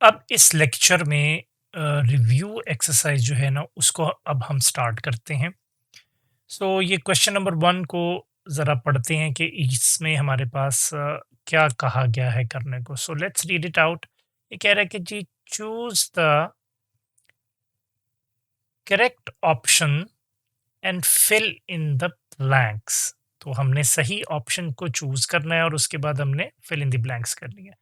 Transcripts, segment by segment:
अब इस लेक्चर में रिव्यू एक्सरसाइज जो है ना उसको अब हम स्टार्ट करते हैं। सो ये क्वेश्चन नंबर 1 को ज़रा पढ़ते हैं कि इसमें हमारे पास क्या कहा गया है करने को। So let's read it out. ये कह रहा है कि जी choose the correct option and fill in the blanks. तो हमने सही ऑप्शन को चूज़ करना है और उसके बाद हमने फिल इन द ब्लैंक्स करनी है।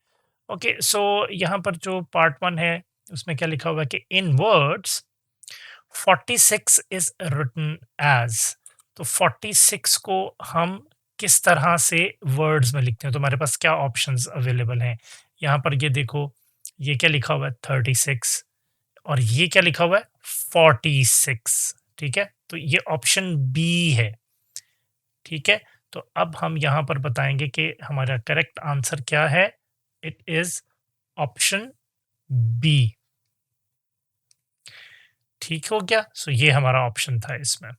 ओके, सो यहाँ पर जो पार्ट 1 है उसमें क्या लिखा हुआ है कि इन वर्ड्स 46 इज रिटन एज। तो 46 को हम किस तरह से वर्ड्स में लिखते हैं, तो हमारे पास क्या ऑप्शंस अवेलेबल हैं। यहाँ पर ये देखो, ये क्या लिखा हुआ है 36 और ये क्या लिखा हुआ है 46। ठीक है, तो ये ऑप्शन बी है। ठीक है, तो अब हम यहाँ पर बताएंगे कि हमारा करेक्ट आंसर क्या है। It is option B. ठीक हो गया, सो ये हमारा ऑप्शन था इसमें।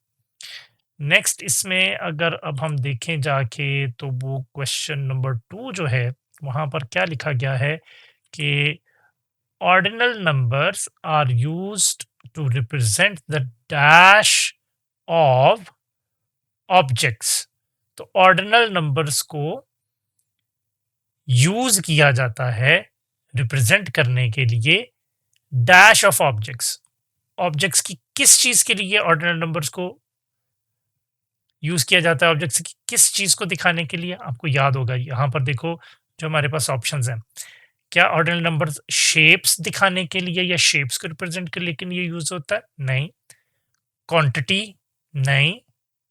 नेक्स्ट इसमें अगर अब हम देखें जाके तो वो क्वेश्चन नंबर 2 जो है वहां पर क्या लिखा गया है कि ordinal numbers are used to represent the dash of objects. तो ऑर्डिनल नंबर्स को यूज किया जाता है रिप्रेजेंट करने के लिए डैश ऑफ ऑब्जेक्ट्स। ऑब्जेक्ट्स की किस चीज के लिए ऑर्डिनल नंबर्स को यूज किया जाता है, ऑब्जेक्ट्स की किस चीज को दिखाने के लिए? आपको याद होगा यहाँ पर देखो जो हमारे पास ऑप्शंस हैं, क्या ऑर्डिनल नंबर्स शेप्स दिखाने के लिए या शेप्स को रिप्रेजेंट करने के लिए यूज होता है? नहीं। क्वांटिटी? नहीं।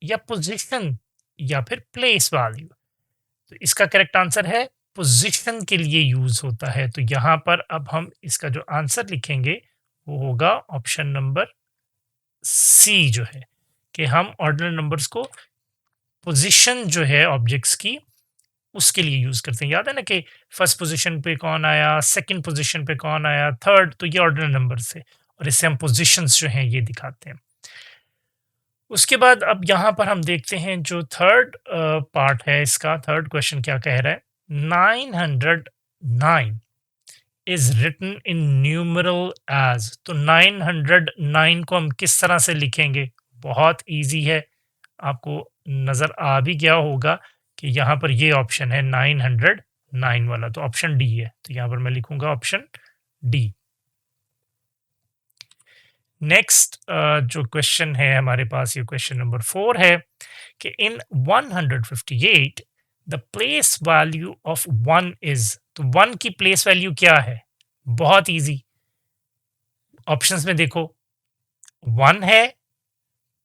या पोजीशन या फिर प्लेस वैल्यू? तो इसका करेक्ट आंसर है पोजीशन के लिए यूज होता है। तो यहाँ पर अब हम इसका जो आंसर लिखेंगे वो होगा ऑप्शन नंबर सी जो है, कि हम ऑर्डिनल नंबर्स को पोजीशन जो है ऑब्जेक्ट्स की उसके लिए यूज करते हैं। याद है ना कि फर्स्ट पोजीशन पे कौन आया, सेकंड पोजीशन पे कौन आया, थर्ड, तो ये ऑर्डिनल नंबर से और इससे हम पोजीशंस जो हैं ये दिखाते हैं। उसके बाद अब यहाँ पर हम देखते हैं जो थर्ड पार्ट है इसका, थर्ड क्वेश्चन क्या कह रहा है। 909 is written in numeral as. तो 909 को हम किस तरह से लिखेंगे? बहुत इजी है, आपको नजर आ भी गया होगा कि यहाँ पर ये ऑप्शन है 909 वाला, तो ऑप्शन डी है। तो यहाँ पर मैं लिखूंगा ऑप्शन डी। नेक्स्ट जो क्वेश्चन है हमारे पास, ये क्वेश्चन नंबर 4 है कि इन 158 the place value of 1 is. तो 1 की प्लेस वैल्यू क्या है? बहुत इजी, ऑप्शंस में देखो, 1 है,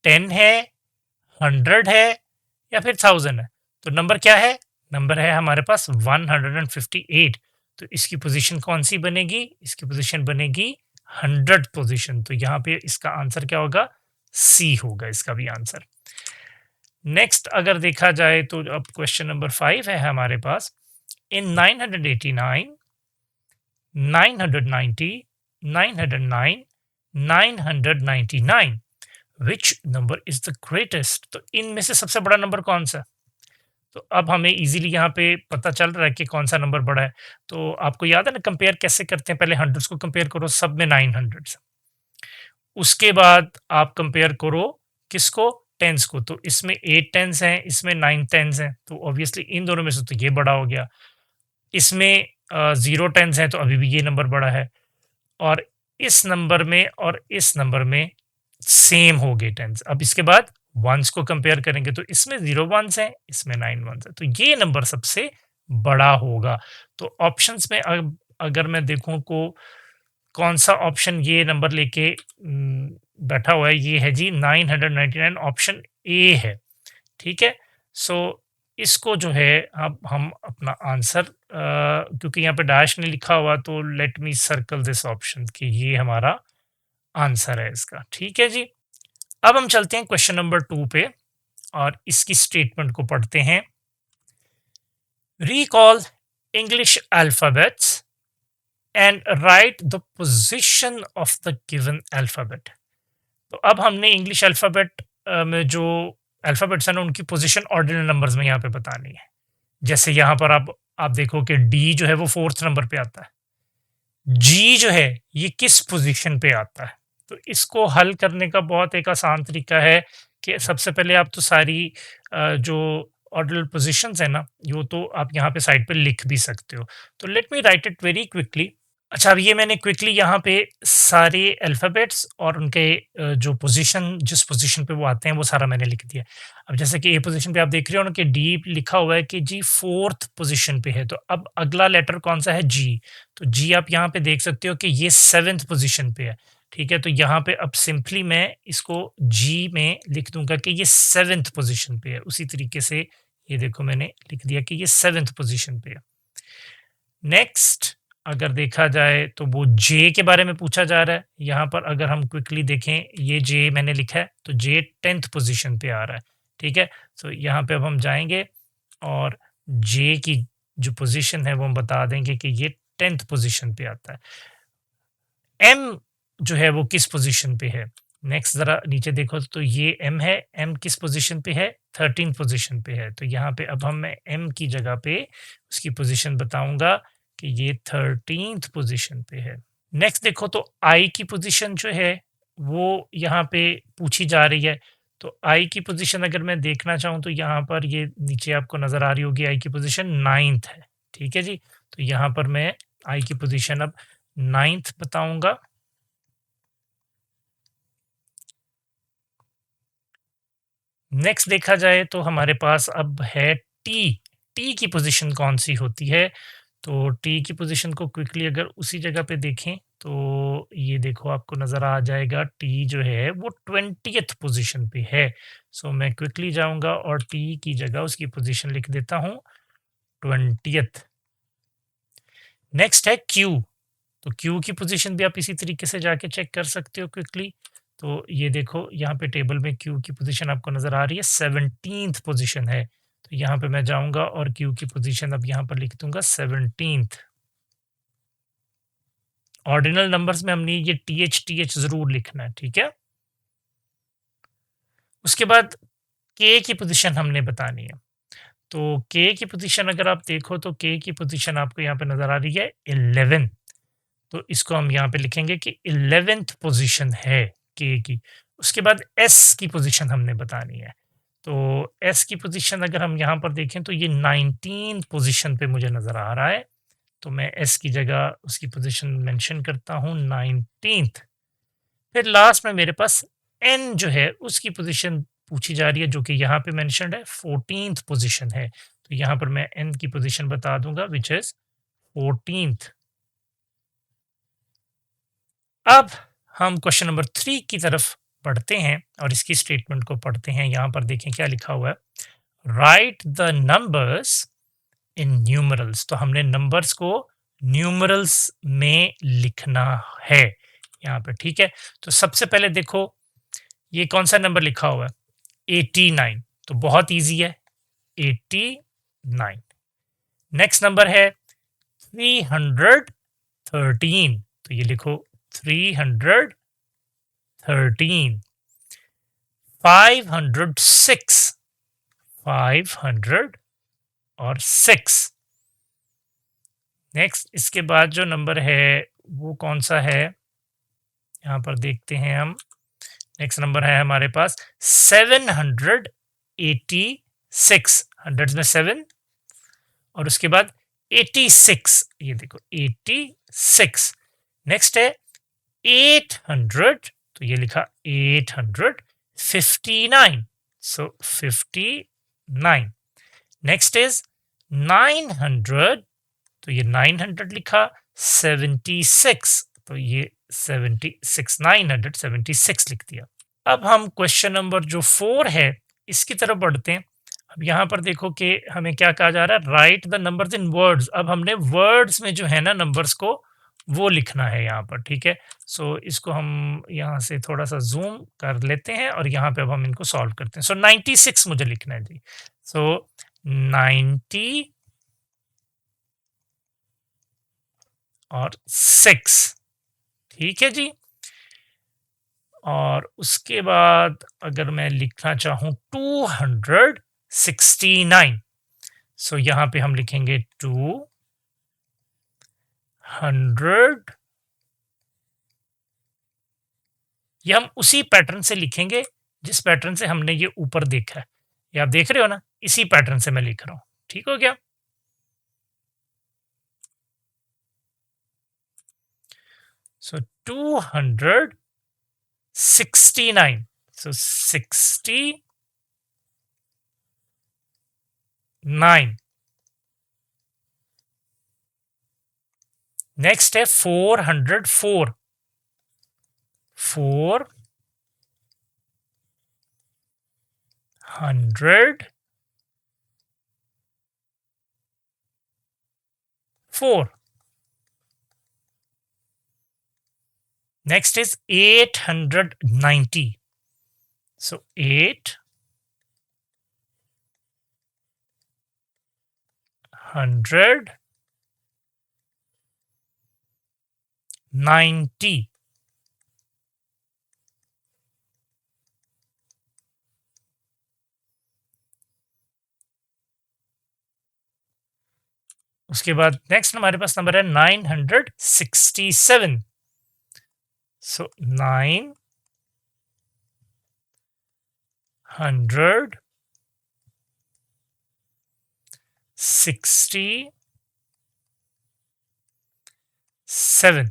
10 है, 100 है या फिर 1000 है। तो नंबर क्या है? नंबर है हमारे पास 158। तो इसकी पोजीशन कौन सी बनेगी? इसकी पोजीशन बनेगी 100 पोजीशन। तो यहाँ पे इसका आंसर क्या होगा? सी होगा इसका भी आंसर। नेक्स्ट अगर देखा जाए तो अब क्वेश्चन नंबर 5 है हमारे पास। इन 989, 990, 909, 999 which number is the greatest. तो इनमें से सबसे बड़ा नंबर कौन सा? तो अब हमें इजीली यहाँ पे पता चल रहा है कि कौन सा नंबर बड़ा है। तो आपको याद है ना कंपेयर कैसे करते हैं? पहले हंड्रेड्स को कंपेयर करो, सब में 900। उसके बाद आप कंपेयर करो किसको? टेंस को। तो इसमें 8 टेंस हैं, इसमें 9 टेंस हैं, तो ऑब्वियसली इन दोनों में से तो ये बड़ा हो गया। इसमें 0 टेंस हैं तो अभी भी ये नंबर बड़ा है, और इस नंबर में और इस नंबर में सेम हो गए टेंस। अब इसके बाद वंस को कंपेयर करेंगे तो इसमें 0 वंस हैं, इसमें 9 वंस हैं, तो ये नंबर सबसे बड़ा होगा। तो ऑप्शंस में अगर मैं देखूं को कौन सा ऑप्शन ये नंबर लेके बैठा हुआ है, ये है जी 999, ऑप्शन ए है। ठीक है, सो इसको जो है अब हम अपना आंसर, क्योंकि यहाँ पे डैश नहीं लिखा हुआ तो let me circle this option कि ये हमारा आंसर है इसका। ठीक है जी, अब हम चलते हैं क्वेश्चन नंबर 2 पे और इसकी स्टेटमेंट को पढ़ते हैं। Recall English alphabets and right the position of the given alphabet. तो अब हमने इंग्लिश अल्फाबेट में जो अल्फाबेट्स हैं ना उनकी पोजीशन ऑर्डिनल नंबर्स में यहाँ पे बतानी है। जैसे यहाँ पर आप देखो कि डी जो है वो 4th नंबर पे आता है, जी जो है ये किस पोजीशन पे आता है। तो इसको हल करने का बहुत एक आसान तरीका है कि सबसे पहले आप तो सारी जो ऑर्डिनल पोजीशंस है ना, यो तो आप यहाँ पे साइड पे लिख भी सकते हो। तो let me right it very quickly. अच्छा, अब ये मैंने क्विकली यहाँ पे सारे अल्फ़ाबेट्स और उनके जो पोज़ीशन जिस पोज़ीशन पे वो आते हैं वो सारा मैंने लिख दिया। अब जैसे कि ए पोज़ीशन पे आप देख रहे हो ना कि डी लिखा हुआ है कि जी 4th पोज़ीशन पे है, तो अब अगला लेटर कौन-सा है? जी। तो जी आप यहाँ पे देख सकते हो कि ये 7th पोज़ीशन पे है, ठीक है? तो यहाँ पे अब सिंपली मैं इसको जी में लिख दूँगा कि ये 7th पोज़ीशन पे है। उसी तरीके से ये देखो मैंने लिख दिया कि ये 7th पोज़ीशन पे है। नेक्स्ट अगर देखा जाए तो वो जे के बारे में पूछा जा रहा है। यहाँ पर अगर हम क्विकली देखें, ये जे मैंने लिखा है तो जे 10th पोजीशन पे आ रहा है, ठीक है। सो यहाँ पे अब हम जाएंगे और जे की जो पोजीशन है वो हम बता देंगे कि ये 10th पोजीशन पे आता है। एम जो है वो किस पोजीशन पे है? नेक्स्ट ज़रा नीचे देखो तो ये एम है, एम किस पोजीशन पे है? 13 पोजीशन पे है। तो यहाँ पे अब हम मैं एम की जगह पे उसकी पोजीशन बताऊंगा कि ये 13th पोजीशन पे है। नेक्स्ट देखो तो आई की पोजीशन जो है वो यहाँ पे पूछी जा रही है। तो आई की पोजीशन अगर मैं देखना चाहूँ तो यहाँ पर ये नीचे आपको नज़र आ रही होगी, आई की पोजीशन 9th है, ठीक है जी। तो यहाँ पर मैं आई की पोजीशन अब 9th बताऊंगा। नेक्स्ट देखा जाए तो हमारे पास अब है टी। टी की पोजीशन कौन सी होती है? तो टी की पोजीशन को क्विकली अगर उसी जगह पे देखें तो ये देखो आपको नज़र आ जाएगा टी जो है वो 20th पोजीशन पे है। सो मैं क्विकली जाऊंगा और टी की जगह उसकी पोजीशन लिख देता हूँ 20th। नेक्स्ट है क्यू। तो क्यू की पोजीशन भी आप इसी तरीके से जाके चेक कर सकते हो क्विकली। तो ये देखो यहाँ पे टेबल में क्यू की पोजीशन आपको नज़र आ रही है, 17th पोजीशन है। तो यहाँ पे मैं जाऊंगा और क्यू की पोजीशन अब यहाँ पर लिख दूंगा 17th। ऑर्डिनल नंबर्स में हमने ये टीएच ज़रूर लिखना है, ठीक है? उसके बाद के की पोजीशन हमने बतानी है। तो के की पोजीशन अगर आप देखो तो के की पोजीशन आपको यहाँ पे नज़र आ रही है 11। तो इसको हम यहाँ पे लिखेंगे कि 11th पोजीशन है के की। उसके बाद एस की पोजीशन हमने बतानी है। तो एस की पोजीशन अगर हम यहाँ पर देखें तो ये 19 पोजीशन पे मुझे नज़र आ रहा है। तो मैं एस की जगह उसकी पोजीशन मेंशन करता हूँ 19th। फिर लास्ट में मेरे पास एन जो है उसकी पोजीशन पूछी जा रही है जो कि यहाँ पे मेंशन्ड है 14th पोजीशन है। तो यहाँ पर मैं एन की पोजीशन बता दूंगा विच इज 14th। अब हम क्वेश्चन नंबर 3 की तरफ पढ़ते हैं और इसकी स्टेटमेंट को पढ़ते हैं। यहाँ पर देखें क्या लिखा हुआ है, right the numbers in numerals. तो हमने नंबर्स को न्यूमरल्स में लिखना है यहाँ पे, ठीक है। तो सबसे पहले देखो ये कौन सा नंबर लिखा हुआ है, 89। तो बहुत इजी है, 89। नेक्स्ट नंबर है 313। तो ये लिखो 313। 506, 500 और 6। नेक्स्ट इसके बाद जो नंबर है वो कौन सा है, यहाँ पर देखते हैं हम। नेक्स्ट नंबर है हमारे पास 786। हंड्रेड में 7 और उसके बाद 86। ये देखो 86। नेक्स्ट है 800। तो ये लिखा 859। सो 59। Next is 900। तो ये 900 लिखा 76। तो ये 76, 976 लिख दिया। अब हम क्वेश्चन नंबर जो 4 है इसकी तरफ बढ़ते हैं। अब यहाँ पर देखो कि हमें क्या कहा जा रहा है, right the numbers in words. अब हमने वर्ड्स में जो है ना नंबर्स को वो लिखना है यहाँ पर, ठीक है। सो इसको हम यहाँ से थोड़ा सा जूम कर लेते हैं और यहाँ पे अब हम इनको सॉल्व करते हैं। सो 96 मुझे लिखना है जी। सो 90 और 6, ठीक है जी। और उसके बाद अगर मैं लिखना चाहूँ 269। सो यहाँ पे हम लिखेंगे 269। ये हम उसी पैटर्न से लिखेंगे जिस पैटर्न से हमने ये ऊपर देखा है। ये आप देख रहे हो ना, इसी पैटर्न से मैं लिख रहा हूँ। ठीक हो गया? सो 269, सो 69। नेक्स्ट है 404, 404। Next is 890. So 890. उसके बाद नेक्स्ट हमारे पास नंबर है 967. So 967.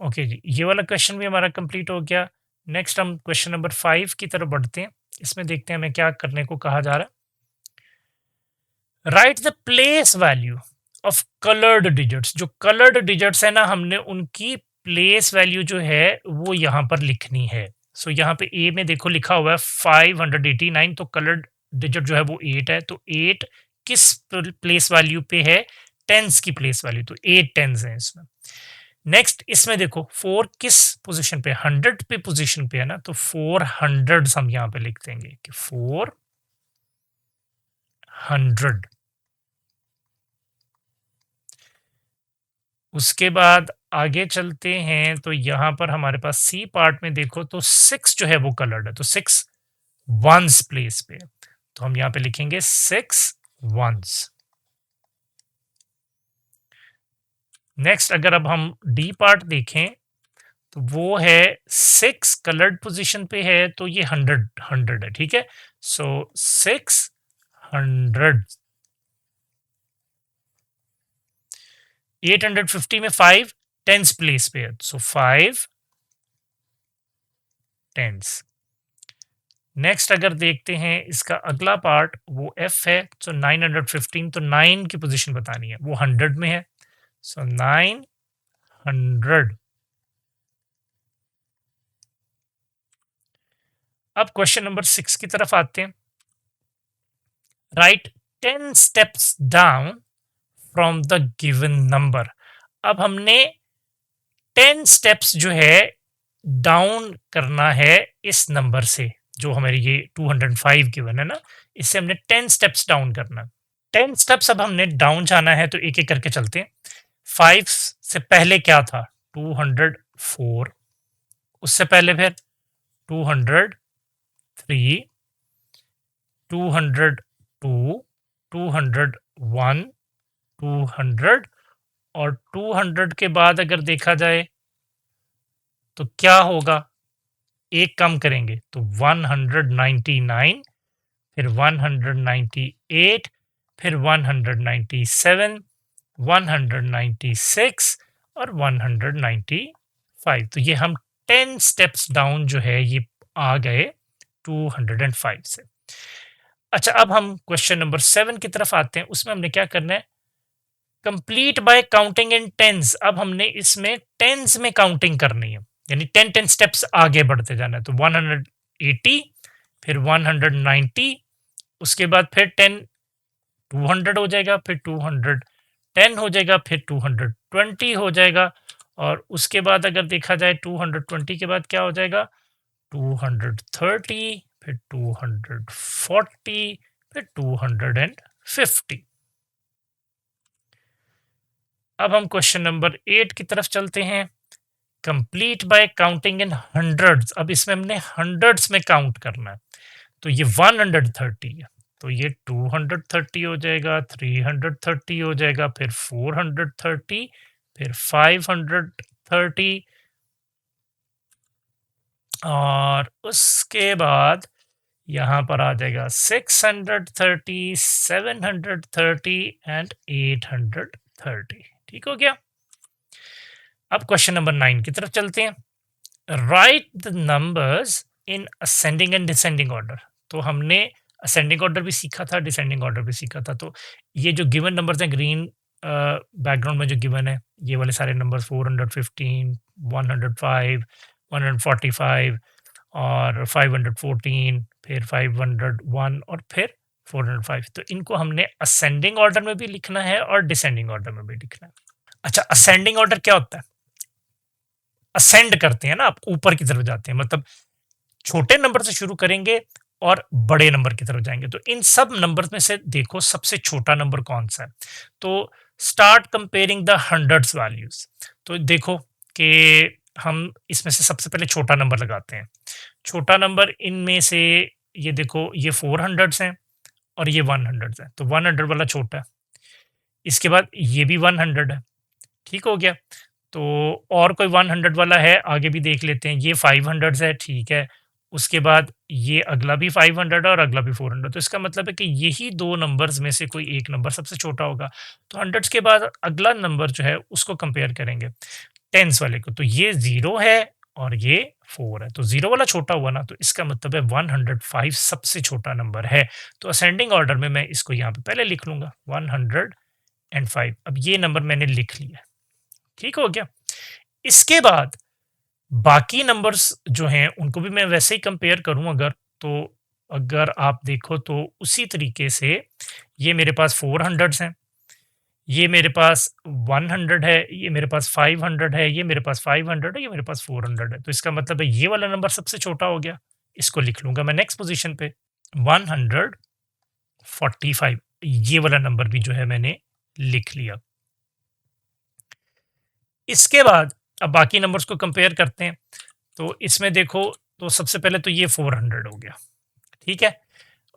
ओके जी, ये वाला क्वेश्चन भी हमारा कंप्लीट हो गया। नेक्स्ट हम क्वेश्चन नंबर 5 की तरफ बढ़ते हैं। इसमें देखते हैं हमें क्या करने को कहा जा रहा है। Right the place value of coloured digits. जो कलर्ड डिजिट्स है ना, हमने उनकी प्लेस वैल्यू जो है वो यहाँ पर लिखनी है। सो यहाँ पे ए में देखो लिखा हुआ है 589, तो कलर्ड डिजिट जो है वो 8 है। तो 8 किस प्लेस वैल्यू पे है? टेंस की प्लेस वैल्यू, तो 8 टेंस है इसमें। नेक्स्ट इसमें देखो 4 किस पोजीशन पे? 100 पे पोजीशन पे है ना, तो 400 हम यहाँ पे लिख देंगे कि 400। उसके बाद आगे चलते हैं तो यहाँ पर हमारे पास सी पार्ट में देखो तो 6 जो है वो कलर्ड है, तो 6 वंस प्लेस पे है, तो हम यहाँ पे लिखेंगे 6 वंस। नेक्स्ट अगर अब हम डी पार्ट देखें तो वो है 6 कलर्ड पोजीशन पे है, तो ये 100 है। ठीक है, सो 600। 850 में 5 टेंस प्लेस पे है, सो 5 टेंस। नेक्स्ट अगर देखते हैं इसका अगला पार्ट वो एफ है, तो 915, तो 9 की पोजीशन बतानी है, वो 100 में है, सो 900। अब क्वेश्चन नंबर 6 की तरफ आते हैं। Right 10 steps down from the given number. अब हमने 10 स्टेप्स जो है डाउन करना है इस नंबर से, जो हमारी ये 205 गिवन है ना, इससे हमने 10 स्टेप्स डाउन करना। 10 स्टेप्स अब हमने डाउन जाना है, तो एक एक करके चलते हैं। 5 से पहले क्या था? 204। उससे पहले फिर 203, 202, 201, 200, और 200 के बाद अगर देखा जाए तो क्या होगा? एक कम करेंगे तो 199, फिर 198, फिर 197, 196 और 195। तो ये हम 10 स्टेप्स डाउन जो है ये आ गए 205 से। अच्छा, अब हम क्वेश्चन नंबर 7 की तरफ आते हैं। उसमें हमने क्या करना है? Complete by counting in tens. अब हमने इसमें टेंस में काउंटिंग करनी है, यानी 10 स्टेप्स आगे बढ़ते जाना है। तो 180, फिर 190, उसके बाद फिर 10 200 हो जाएगा, फिर 210 हो जाएगा, फिर 220 हो जाएगा, और उसके बाद अगर देखा जाए 220 के बाद क्या हो जाएगा? 230, फिर 240, फिर 250। अब हम क्वेश्चन नंबर 8 की तरफ चलते हैं। Complete by counting in hundreds. अब इसमें हमने हंड्रेड्स में काउंट करना है, तो ये 130 है, तो ये 230 हो जाएगा, 330 हो जाएगा, फिर 430, फिर 500, 30 और उसके बाद यहाँ पर आ जाएगा 630, 730 एंड 830। ठीक हो गया। अब क्वेश्चन नंबर 9 की तरफ चलते हैं। Right the numbers in ascending and descending order. तो हमने असेंडिंग ऑर्डर भी सीखा था, डिसेंडिंग ऑर्डर भी सीखा था। तो ये जो गिवन नंबर्स हैं ग्रीन बैकग्राउंड में जो गिवन है, ये वाले सारे नंबर्स 415, 105, 145 और 514, फिर 501 और फिर 405। तो इनको हमने असेंडिंग ऑर्डर में भी लिखना है और डिसेंडिंग ऑर्डर में भी लिखना है। अच्छा, असेंडिंग ऑर्डर क्या होता है? असेंड करते हैं ना, आप ऊपर की तरफ जाते हैं, मतलब छोटे नंबर से शुरू करेंगे और बड़े नंबर की तरफ जाएंगे। तो इन सब नंबर्स में से देखो सबसे छोटा नंबर कौन सा है। तो start comparing the hundreds values. तो देखो कि हम इसमें से सबसे पहले छोटा नंबर लगाते हैं। छोटा नंबर इनमें से ये देखो, ये 400s हैं और ये 100s है, तो 100 वाला छोटा है। इसके बाद ये भी 100 है। ठीक हो गया। तो और कोई 100 वाला है, आगे भी देख लेते हैं। ये 500 है, ठीक है। उसके बाद ये अगला भी 500 है और अगला भी 400। तो इसका मतलब है कि यही दो नंबर्स में से कोई एक नंबर सबसे छोटा होगा। तो हंड्रेड्स के बाद अगला नंबर जो है उसको कंपेयर करेंगे टेंस वाले को। तो ये 0 है और ये 4 है, तो 0 वाला छोटा हुआ ना, तो इसका मतलब है 105 सबसे छोटा नंबर है। तो असेंडिंग ऑर्डर में मैं इसको यहाँ पे पहले लिख लूंगा 105। अब ये नंबर मैंने लिख लिया। ठीक हो गया। इसके बाद बाकी नंबर्स जो हैं उनको भी मैं वैसे ही कंपेयर करूं अगर, तो अगर आप देखो तो उसी तरीके से ये मेरे पास 400 हैं, ये मेरे पास 100 है, ये मेरे पास 500 है, ये मेरे पास 500 है, ये मेरे पास 400 है। तो इसका मतलब है ये वाला नंबर सबसे छोटा हो गया। इसको लिख लूंगा मैं नेक्स्ट पोजीशन पे 145। ये वाला नंबर भी जो है मैंने लिख लिया। इसके बाद अब बाकी नंबर्स को कंपेयर करते हैं। तो इसमें देखो, तो सबसे पहले तो ये 400 हो गया, ठीक है।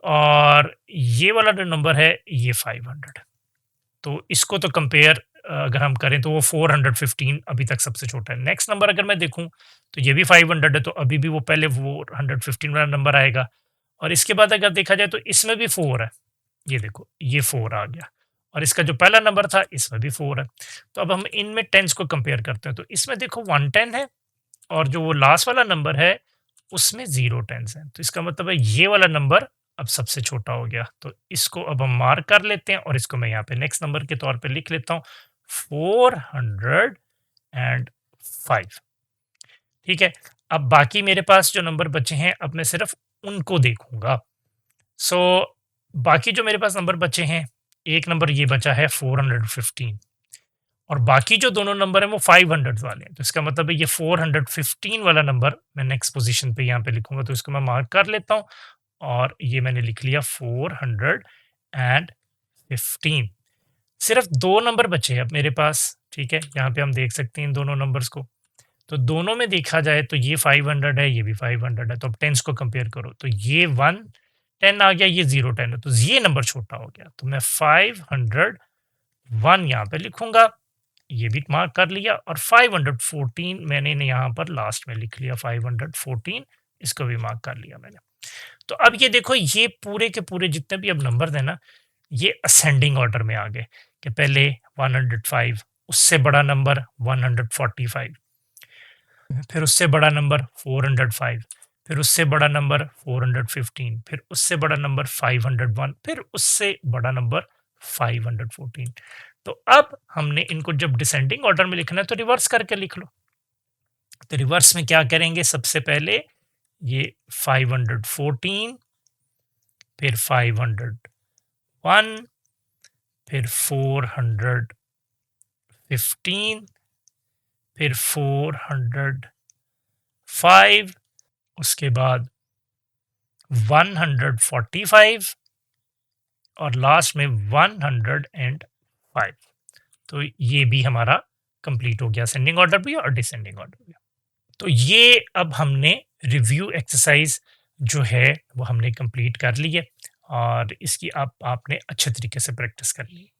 और ये वाला जो नंबर है ये 500। तो इसको तो कंपेयर अगर हम करें तो वो 415 अभी तक सबसे छोटा है। नेक्स्ट नंबर अगर मैं देखूं तो ये भी 500 है, तो अभी भी वो पहले 415 वाला नंबर आएगा। और इसके बाद अगर देखा जाए तो इसमें भी 4 है, ये देखो ये 4 आ गया। और इसका जो पहला नंबर था इसमें भी 4 है। तो अब हम इनमें टेंस को कंपेयर करते हैं। तो इसमें देखो 110 है और जो वो लास्ट वाला नंबर है उसमें 0 टेंस है। तो इसका मतलब है ये वाला नंबर अब सबसे छोटा हो गया। तो इसको अब हम मार्क कर लेते हैं और इसको मैं यहाँ पे नेक्स्ट नंबर के तौर पे लिख लेता हूँ 405। ठीक है। अब बाकी मेरे पास जो नंबर बचे हैं अब मैं सिर्फ उनको देखूंगा। सो बाकी जो मेरे पास नंबर बचे हैं, एक नंबर ये बचा है 415 और बाकी जो दोनों नंबर हैं वो 500 वाले हैं। तो इसका मतलब है ये 415 वाला नंबर मैं नेक्स्ट पोजीशन पे यहाँ पे लिखूंगा। तो इसको मैं मार्क कर लेता हूँ और ये मैंने लिख लिया 415। सिर्फ दो नंबर बचे हैं अब मेरे पास। ठीक है, यहाँ पे हम देख सकते हैं इन दोनों नंबर्स को। तो दोनों में देखा जाए तो ये 500 है, ये भी 500 है। तो अब टेंस को कंपेयर करो तो ये 110 आ गया, ये 010 है, तो ये नंबर छोटा हो गया। तो मैं 501 यहाँ पे लिखूंगा, ये भी मार्क कर लिया। और 514 मैंने यहाँ पर लास्ट में लिख लिया 514, इसको भी मार्क कर लिया मैंने। तो अब ये देखो, ये पूरे के पूरे जितने भी अब नंबर है ना, ये असेंडिंग ऑर्डर में आ गए कि पहले 105, उससे बड़ा नंबर 145, फिर उससे बड़ा नंबर 405, फिर उससे बड़ा नंबर 415, फिर उससे बड़ा नंबर 501, फिर उससे बड़ा नंबर 514। तो अब हमने इनको जब डिसेंडिंग ऑर्डर में लिखना है तो रिवर्स करके लिख लो। तो रिवर्स में क्या करेंगे, सबसे पहले ये 514, फिर 501, फिर 415, फिर 405, उसके बाद 145 और लास्ट में 105। तो ये भी हमारा कंप्लीट हो गया, असेंडिंग ऑर्डर भी और डिसेंडिंग ऑर्डर भी। तो ये अब हमने रिव्यू एक्सरसाइज जो है वो हमने कंप्लीट कर ली है और इसकी आपने अच्छे तरीके से प्रैक्टिस कर ली।